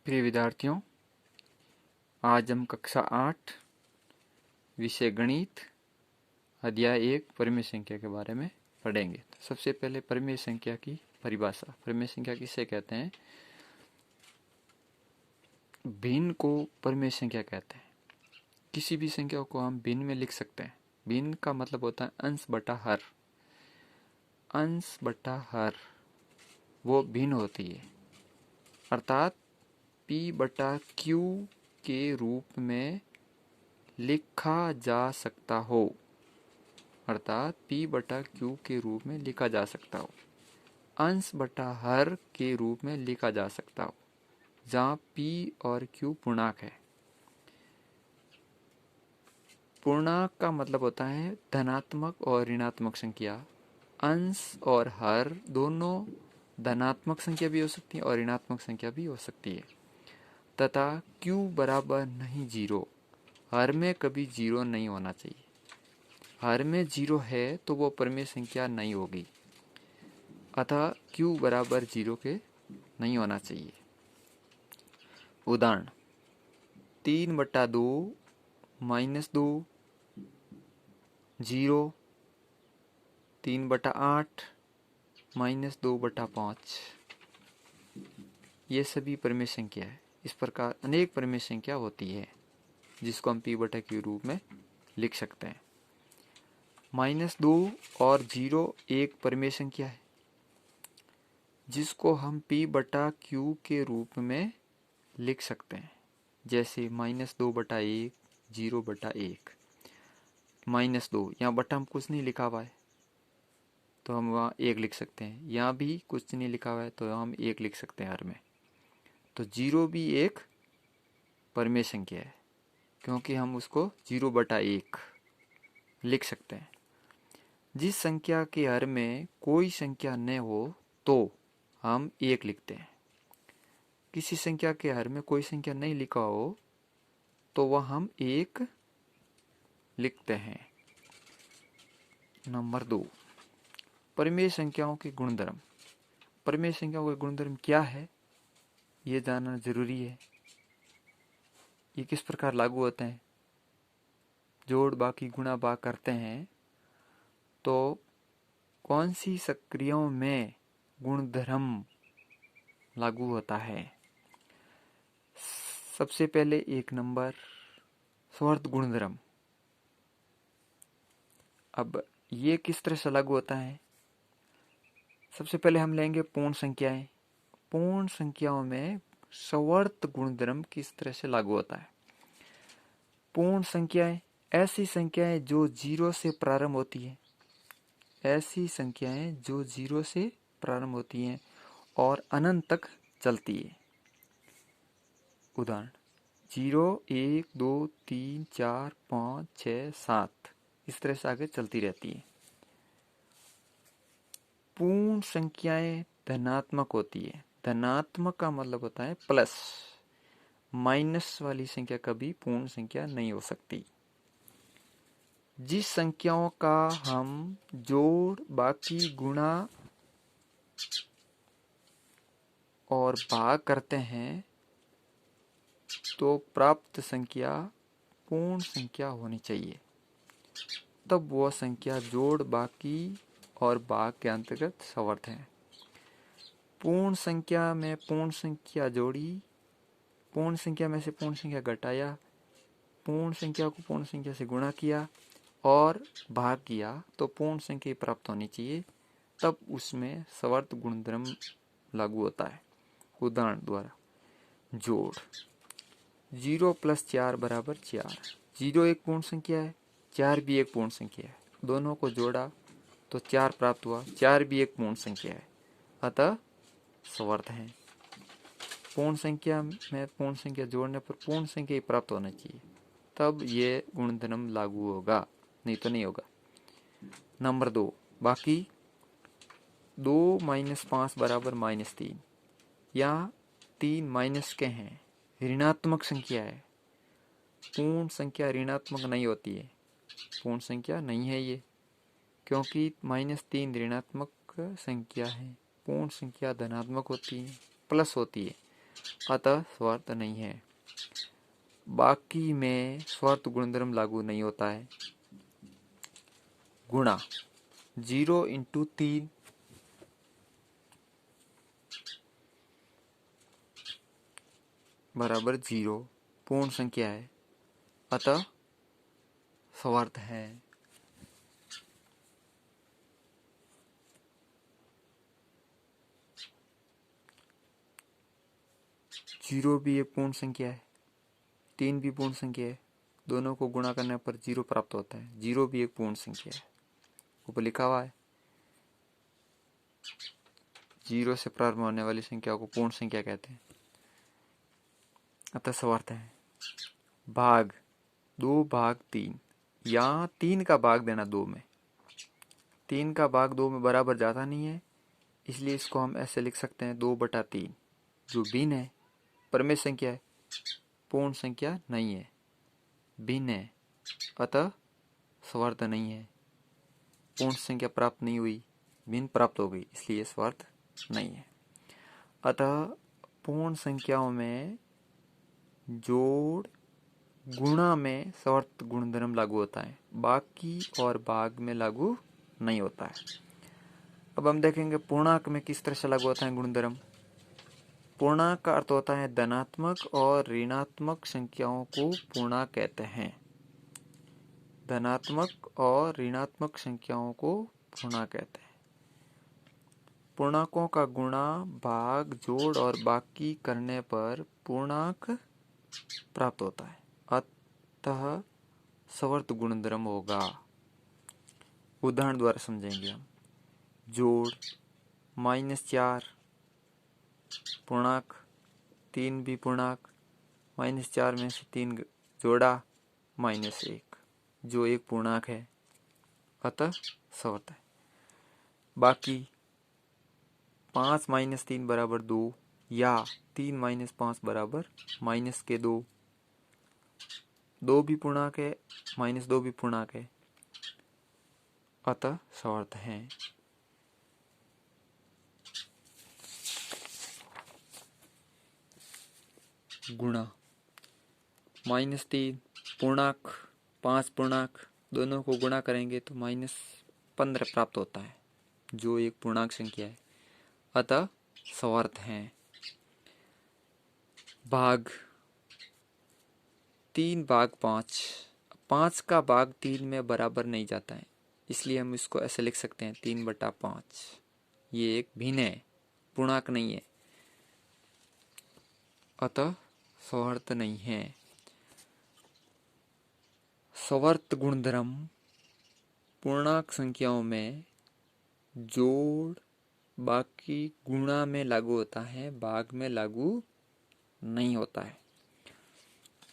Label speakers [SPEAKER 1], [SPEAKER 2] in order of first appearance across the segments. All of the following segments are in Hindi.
[SPEAKER 1] प्रिय विद्यार्थियों, आज हम कक्षा 8 विषय गणित अध्याय 1 परिमेय संख्या के बारे में पढ़ेंगे। तो सबसे पहले परिमेय संख्या की परिभाषा। परिमेय संख्या किसे कहते हैं? भिन्न को परिमेय संख्या कहते हैं। किसी भी संख्या को हम भिन्न में लिख सकते हैं। भिन्न का मतलब होता है अंश बटा हर। अंश बटा हर वो भिन्न होती है, अर्थात P बटा Q के रूप में लिखा जा सकता हो। अर्थात P बटा Q के रूप में लिखा जा सकता हो। अंश बटा हर के रूप में लिखा जा सकता हो, जहाँ P और Q पूर्णांक है। पूर्णांक का मतलब होता है धनात्मक और ऋणात्मक संख्या। अंश और हर दोनों धनात्मक संख्या भी हो सकती है और ऋणात्मक संख्या भी हो सकती है। तथा Q बराबर नहीं 0। हर में कभी 0 नहीं होना चाहिए। हर में 0 है तो वो परिमेय संख्या नहीं होगी। अतः Q बराबर 0 के नहीं होना चाहिए। उदाहरण 3/2 -2 0 3/8 -2/5। ये सभी परिमेय संख्या है। इस प्रकार अनेक परिमेय संख्या होती है जिसको हम P बटा Q रूप में लिख सकते हैं। -2 और 0 एक परिमेय संख्या है जिसको हम P बटा Q के रूप में लिख सकते हैं। जैसे -2/1 0/1। -2 यहाँ बटा हम कुछ नहीं लिखा हुआ है तो हम वहाँ 1 लिख सकते हैं। यहाँ भी कुछ नहीं लिखा हुआ है तो हम 1 लिख सकते हैं हर में। तो 0 भी एक परिमेय संख्या है क्योंकि हम उसको 0/1 लिख सकते हैं। जिस संख्या के हर में कोई संख्या न हो तो हम 1 लिखते हैं। किसी संख्या के हर में कोई संख्या नहीं लिखा हो तो वह हम 1 लिखते हैं। नंबर 2, परिमेय संख्याओं के गुणधर्म। परिमेय संख्याओं के गुणधर्म क्या है ये जानना जरूरी है। ये किस प्रकार लागू होते हैं? जोड़ बाकी गुणा भाग करते हैं तो कौन सी सक्रियों में गुणधर्म लागू होता है? सबसे पहले 1 नंबर स्वर्त गुणधर्म। अब ये किस तरह से लागू होता है? सबसे पहले हम लेंगे पूर्ण संख्याएं। पूर्ण संख्याओं में स्वर्त गुणधर्म किस तरह से लागू होता है? पूर्ण संख्याएं ऐसी संख्याएं जो 0 से प्रारंभ होती है। ऐसी संख्याएं जो 0 से प्रारंभ होती हैं और अनंत तक चलती है। उदाहरण 0 1 2 3 4 5 6 7 इस तरह से आगे चलती रहती है। पूर्ण संख्याएं धनात्मक होती है। धनात्मक का मतलब होता है प्लस। माइनस वाली संख्या कभी पूर्ण संख्या नहीं हो सकती। जिस संख्याओं का हम जोड़ बाकी गुणा और भाग करते हैं तो प्राप्त संख्या पूर्ण संख्या होनी चाहिए। तब वह संख्या जोड़ बाकी और भाग के अंतर्गत स्वर्त है। पूर्ण संख्या में पूर्ण संख्या जोड़ी, पूर्ण संख्या में से पूर्ण संख्या घटाया, पूर्ण संख्या को पूर्ण संख्या से गुणा किया और भाग किया तो पूर्ण संख्या प्राप्त होनी चाहिए। तब उसमें स्वर्त गुणधर्म लागू होता है। उदाहरण द्वारा जोड़ 0 + 4 = 4। 0 एक पूर्ण संख्या है, 4 भी एक पूर्ण संख्या है। दोनों को जोड़ा तो 4 प्राप्त हुआ। 4 भी एक पूर्ण संख्या है, अतः स्वर्त है। पूर्ण संख्या में पूर्ण संख्या जोड़ने पर पूर्ण संख्या ही प्राप्त होना चाहिए, तब ये गुणधर्म लागू होगा, नहीं तो नहीं होगा। नंबर 2, बाकी 2 - 5 = -3। यहाँ 3 माइनस के हैं, ऋणात्मक संख्या है। पूर्ण संख्या ऋणात्मक नहीं होती है। पूर्ण संख्या नहीं है ये, क्योंकि -3 ऋणात्मक संख्या है। पूर्ण संख्या धनात्मक होती है, प्लस होती है। अतः स्वर्त नहीं है। बाकी में स्वर्त गुणधर्म लागू नहीं होता है। गुणा 0 इंटू 3 बराबर 0 पूर्ण संख्या है, अतः स्वर्त है। जीरो भी एक पूर्ण संख्या है, 3 भी पूर्ण संख्या है, दोनों को गुणा करने पर 0 प्राप्त होता है। 0 भी एक पूर्ण संख्या है, ऊपर लिखा हुआ है। 0 से प्रारंभ होने वाली संख्या को पूर्ण संख्या कहते हैं, अतः स्वर्त है। भाग 2 भाग 3, यहाँ 3 का भाग देना 2 में, 3 का भाग 2 में बराबर जाता नहीं है, इसलिए इसको हम ऐसे लिख सकते हैं 2/3, जो भिन्न है, परमेय संख्या है, पूर्ण संख्या नहीं है, भिन्न है, अतः स्वर्त नहीं है। पूर्ण संख्या प्राप्त नहीं हुई, भिन्न प्राप्त हो गई, इसलिए स्वर्त नहीं है। अतः पूर्ण संख्याओं में जोड़ गुणा में स्वर्त गुणधर्म लागू होता है, बाकी और भाग में लागू नहीं होता है। अब हम देखेंगे पूर्णांक में किस तरह से लागू होता है गुणधर्म। पूर्णांक का अर्थ होता है धनात्मक और ऋणात्मक संख्याओं को पूर्णांक कहते हैं। धनात्मक और ऋणात्मक संख्याओं को पूर्णांक कहते हैं। पूर्णांकों का गुणा, भाग, जोड़ और बाकी करने पर पूर्णांक प्राप्त होता है, अतः स्वर्त गुणधर्म होगा। उदाहरण द्वारा समझेंगे हम। जोड़ -4 पूर्णांक, 3 भी पूर्णांक, -4 में से 3 जोड़ा -1, जो एक पूर्णांक है, अतः स्वर्त है। बाकी 5 - 3 बराबर 2 या 3 - 5 बराबर -2, 2 भी पूर्णांक है, -2 भी पूर्णांक है, अतः स्वर्त है। गुणा -3 पूर्णांक, 5 पूर्णांक, दोनों को गुणा करेंगे तो -15 प्राप्त होता है, जो एक पूर्णांक संख्या है, अतः स्वर्त है। भाग 3 भाग 5, 5 का भाग 3 में बराबर नहीं जाता है, इसलिए हम इसको ऐसे लिख सकते हैं 3/5। ये एक भिन्न है, पूर्णांक नहीं है, अतः स्वर्त नहीं है। स्वर्त गुणधर्म पूर्णांक संख्याओं में जोड़, बाकी, गुणा में लागू होता है, भाग में लागू नहीं होता है।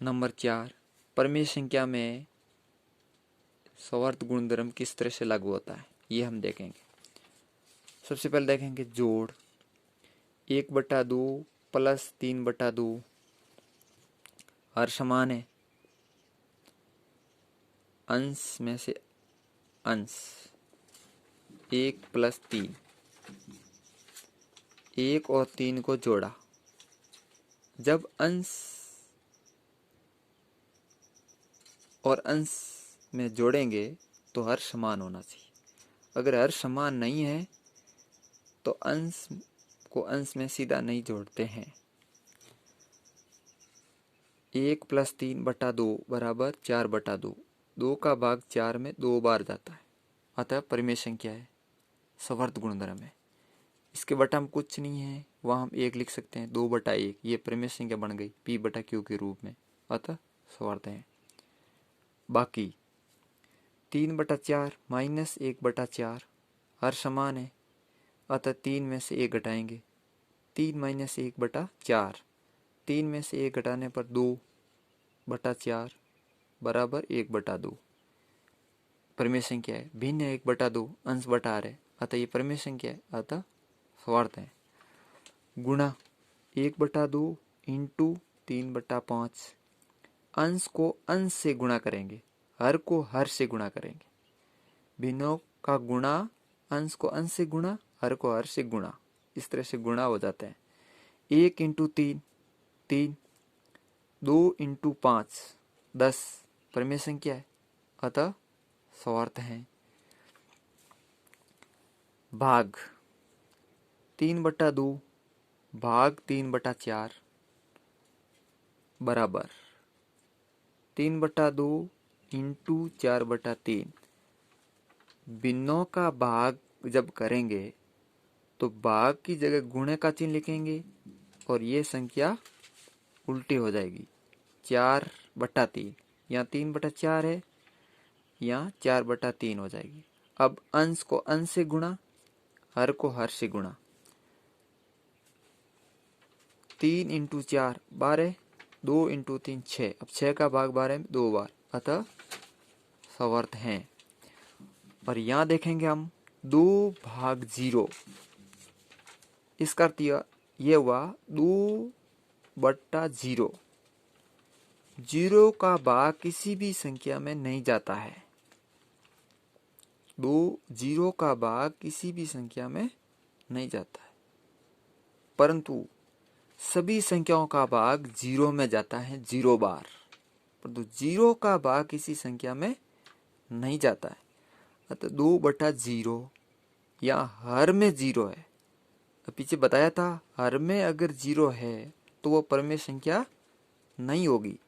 [SPEAKER 1] नंबर 4, परमेय संख्या में स्वर्त गुणधर्म किस तरह से लागू होता है, ये हम देखेंगे। सबसे पहले देखेंगे जोड़। 1/2 प्लस 3/2 हर समान है, अंश में से अंश 1 + 3, 1 और 3 को जोड़ा, जब अंश और अंश में जोड़ेंगे तो हर समान होना चाहिए। अगर हर समान नहीं है तो अंश को अंश में सीधा नहीं जोड़ते हैं। 1 + 3/2 बराबर 4/2, 2 का भाग 4 में 2 बार जाता है, अतः परमेय संख्या है, स्वर्त गुणधर्म है। इसके बटा में कुछ नहीं है, वहाँ हम 1 लिख सकते हैं, 2/1, ये परमेय संख्या बन गई P/Q के रूप में, अतः स्वर्त है। बाकी 3/4 -1/4 हर समान है, अतः 3 में से 1 घटाएंगे, 3 - 1/4, 3 में से 1 घटाने पर 2/4 बराबर 1/2। परमेय संख्या है, भिन्न है 1/2, अंश बटा है, अतः ये परमेय संख्या है, अतः स्वर्त है। गुणा 1/2 इंटू 3/5, अंश को अंश से गुणा करेंगे, हर को हर से गुणा करेंगे। भिन्नों का गुणा, अंश को अंश से गुणा, हर को हर से गुणा, इस तरह से गुणा हो जाता है। 1 × 3 3, 2 इंटू 5 10 परिमेय संख्या है, अतः सवर्त है। भाग 3/2 भाग 3/4 बराबर 3/2 इंटू 4/3। भिन्नों का भाग जब करेंगे तो भाग की जगह गुणे का चिन्ह लिखेंगे और ये संख्या उल्टी हो जाएगी। 4/3 यहाँ 3/4 है, यहाँ 4/3 हो जाएगी। अब अंश को अंश से गुणा, हर को हर से गुणा। 3 इंटू 4 12, 2 इंटू 3 6। अब 6 का भाग 12 में 2 बार, अतः सवर्त है। और यहाँ देखेंगे हम 2/0, इसका अर्थ यह हुआ 2/0। 0 का भाग किसी भी संख्या में नहीं जाता है। 0 का भाग किसी भी संख्या में नहीं जाता है, परंतु सभी संख्याओं का भाग 0 में जाता है 0 बार, परंतु 0 का भाग किसी संख्या में नहीं जाता है। अतः 2/0 यहाँ हर में 0 है। पीछे बताया था हर में अगर 0 है तो वो परिमेय संख्या नहीं होगी,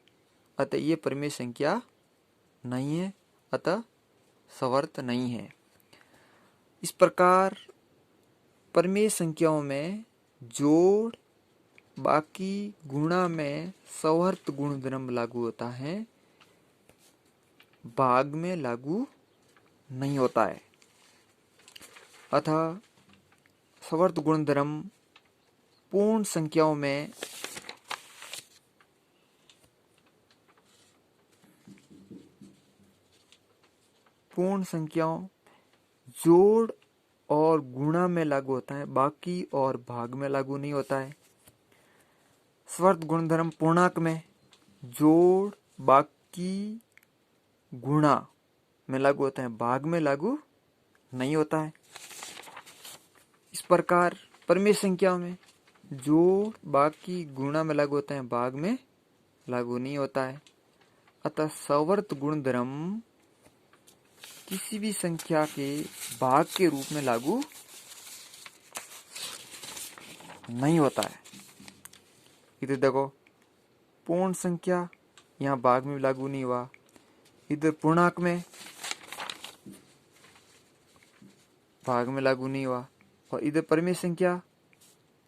[SPEAKER 1] अतः ये परिमेय संख्या नहीं है, अतः सवर्त नहीं है। इस प्रकार परिमेय संख्याओं में जोड़ बाकी गुणा में सवर्त गुणधर्म लागू होता है, भाग में लागू नहीं होता है। अतः सवर्त गुणधर्म पूर्ण संख्याओं में जोड़ और गुणा में लागू होता है, बाकी और भाग में लागू नहीं होता है। सवर्त गुणधर्म पूर्णांक में जोड़ बाकी गुणा में लागू होता है, भाग में लागू नहीं होता है। इस प्रकार परिमेय संख्याओं में जोड़ बाकी गुणा में लागू होता है, भाग में लागू नहीं होता है। अतः सवर्त गुणधर्म किसी भी संख्या के भाग के रूप में लागू नहीं होता है। इधर देखो पूर्ण संख्या यहाँ भाग में लागू नहीं हुआ, इधर पूर्णांक में भाग में लागू नहीं हुआ, और इधर परिमेय संख्या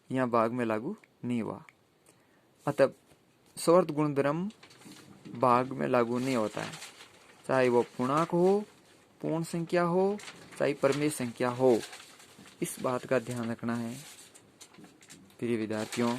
[SPEAKER 1] यहाँ भाग में लागू नहीं हुआ। अतः सवर्त गुणधर्म भाग में लागू नहीं होता है, चाहे वो पूर्णांक हो, पूर्ण संख्या हो, चाहे परिमेय संख्या हो। इस बात का ध्यान रखना है प्रिय विद्यार्थियों।